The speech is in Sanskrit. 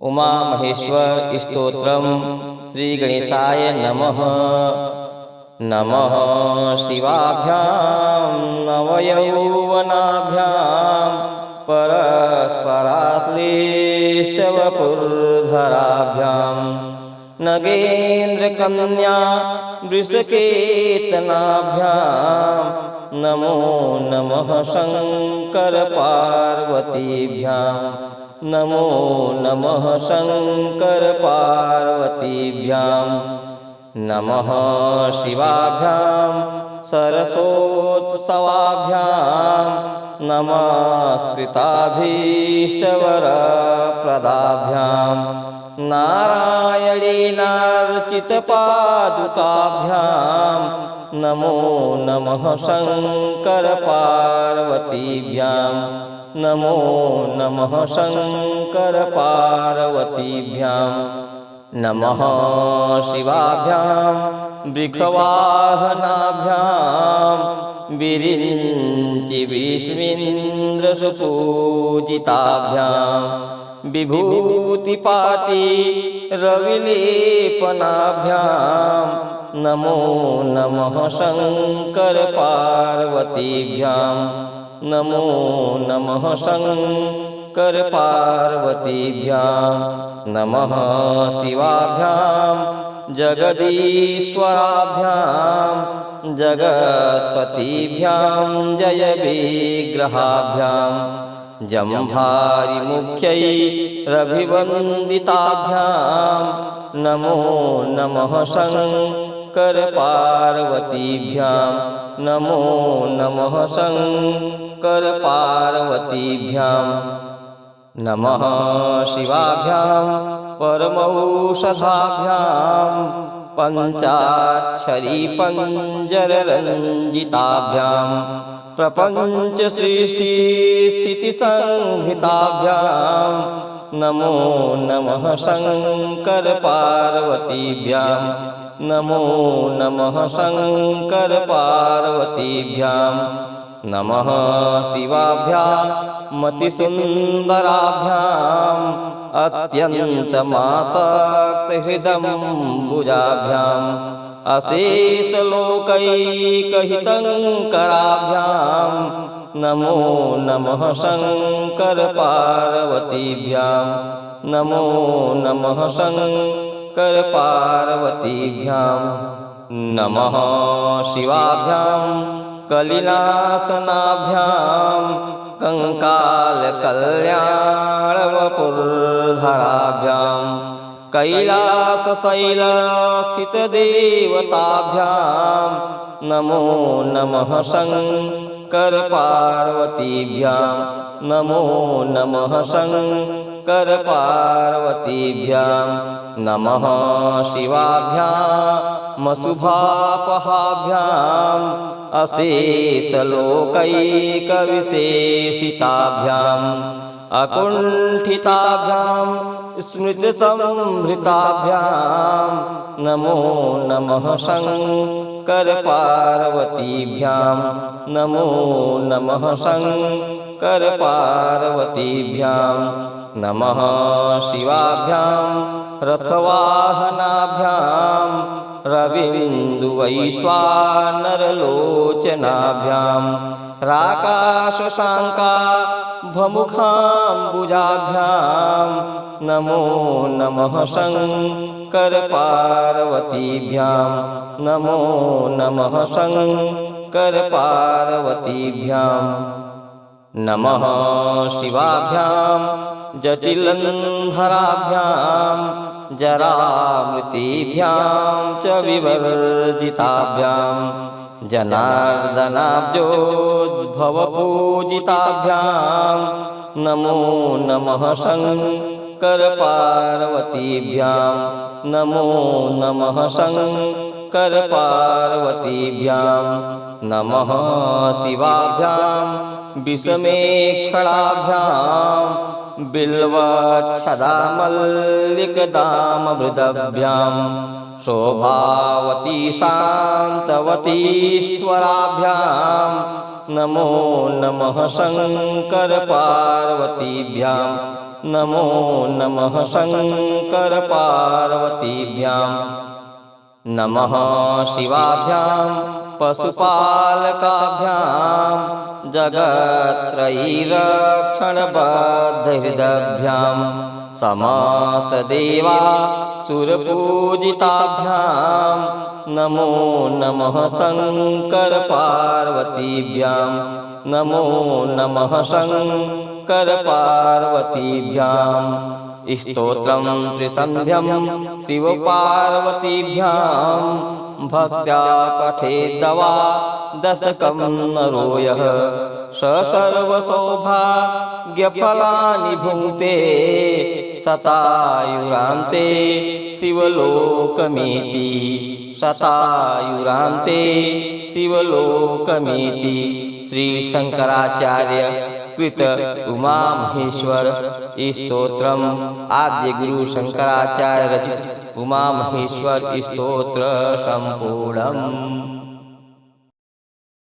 उमा महेश्वर स्तोत्रम श्री गणेशाय नमः। नमः शिवाभ्यां नवयौवनाभ्यां परस्पराश्लिष्टवपुर्धराभ्यां नगेन्द्रकन्या वृषकेतनाभ्यां नमो नमः शंकर पार्वतीभ्यां नमो नमः शंकर पार्वतीभ्यां नमः शिवाभ्यां सरसोत्सवाभ्यां नमस्कृताभीष्टवरप्रदाभ्यां नारायणीनार्चितपादुकाभ्यां नमो नमः शंकर पार्वतीभ्यां नमो नमः शंकर पार्वतीभ्यां नमः शिवाभ्यां वृषवाहनाभ्यां विरिञ्चिविश्वेन्द्रसुपूजिताभ्यां विभूतिपाटिरविलेपनाभ्यां नमो नमः शंकर पार्वतीभ्यां नमो नमः शंकर पार्वतीभ्यां नमः शिवाभ्यां जगदीश्वराभ्यां जगत्पतिभ्यां जय विग्रहाभ्यां जम्भारिमुख्यैरभिवन्दिताभ्यां नमो नमः शंकर पार्वतीभ्यां नमो नमः शंकर पार्वतीभ्यां नमः शिवाभ्यां परमौषधाभ्यां पञ्चाक्षरी पञ्जररञ्जिताभ्यां प्रपञ्चसृष्टिस्थितिसंहिताभ्यां नमो नमः शंकर पार्वतीभ्यां नमो नमः शंकर पार्वतीभ्यां नमः शिवाभ्यां मतिसुन्दराभ्यां अत्यन्तमासक्तहृदम्बुजाभ्यां अशेषलोकैकहितङ्कराभ्यां नमो नमः शंकर पार्वतीभ्यां नमो नमः शंकर पार्वतीभ्यां नमः शिवाभ्यां कलिनाशनाभ्यां कंकालकल्याणवपुर्धराभ्यां कैलासशैलस्थितदेवताभ्यां नमो नमः शंकर पार्वतीभ्यां नमो नमः शंकर पार्वतीभ्यां नमः शिवाभ्यां मशुभापहाभ्यां अशेषलोकैकविशेषिताभ्याम् अकुण्ठिताभ्यां स्मृतिसंभृताभ्यां नमो नमः शंकर पार्वतीभ्यां नमो नमः शंकर पार्वतीभ्यां नमः शिवाभ्यां रथवाहनाभ्यां रविन्दुवैश्वानरलोचनाभ्यां राकाशशाङ्का भमुखाम्बुजाभ्यां नमो नमः शंकर पार्वतीभ्यां नमो नमः शंकर पार्वतीभ्यां नमः शिवाभ्यां जटिलन्धराभ्यां जरामृतिभ्यां च विवर्जिताभ्यां जनार्दनाब्जोद्भवपूजिताभ्यां नमो नमः शंकर पार्वतीभ्यां नमो नमः शंकर पार्वतीभ्यां नमः शिवाभ्यां विषमेक्षणाभ्यां बिल्वच्छदामल्लिकदामभृदभ्यां शोभावती शान्तवतीश्वराभ्यां नमो नमः शंकर पार्वतीभ्यां नमो नमः शंकर पार्वतीभ्यां नमः शिवाभ्यां पशुपालकाभ्यां जगत्त्रयीरक्षणबद्धहृदभ्यां समस्तदेवा सुरपूजिताभ्यां नमो नमः शंकर पार्वतीभ्यां नमो नमः शंकर पार्वतीभ्यां स्तोत्रं त्रिसन्ध्यं शिवपार्वतीभ्यां भक्त्या पठेद्वा दशकं नरो यः स सर्वसौभाग्यफलानि भुङ्क्ते शतायुरान्ते शिवलोकमेति शतायुरान्ते शिवलोकमेति। श्री शंकराचार्य कृत उमा महेश्वर स्तोत्रम आद्य गुरु शंकराचार्य रचित उमा महेश्वर स्तोत्र संपूर्णम्।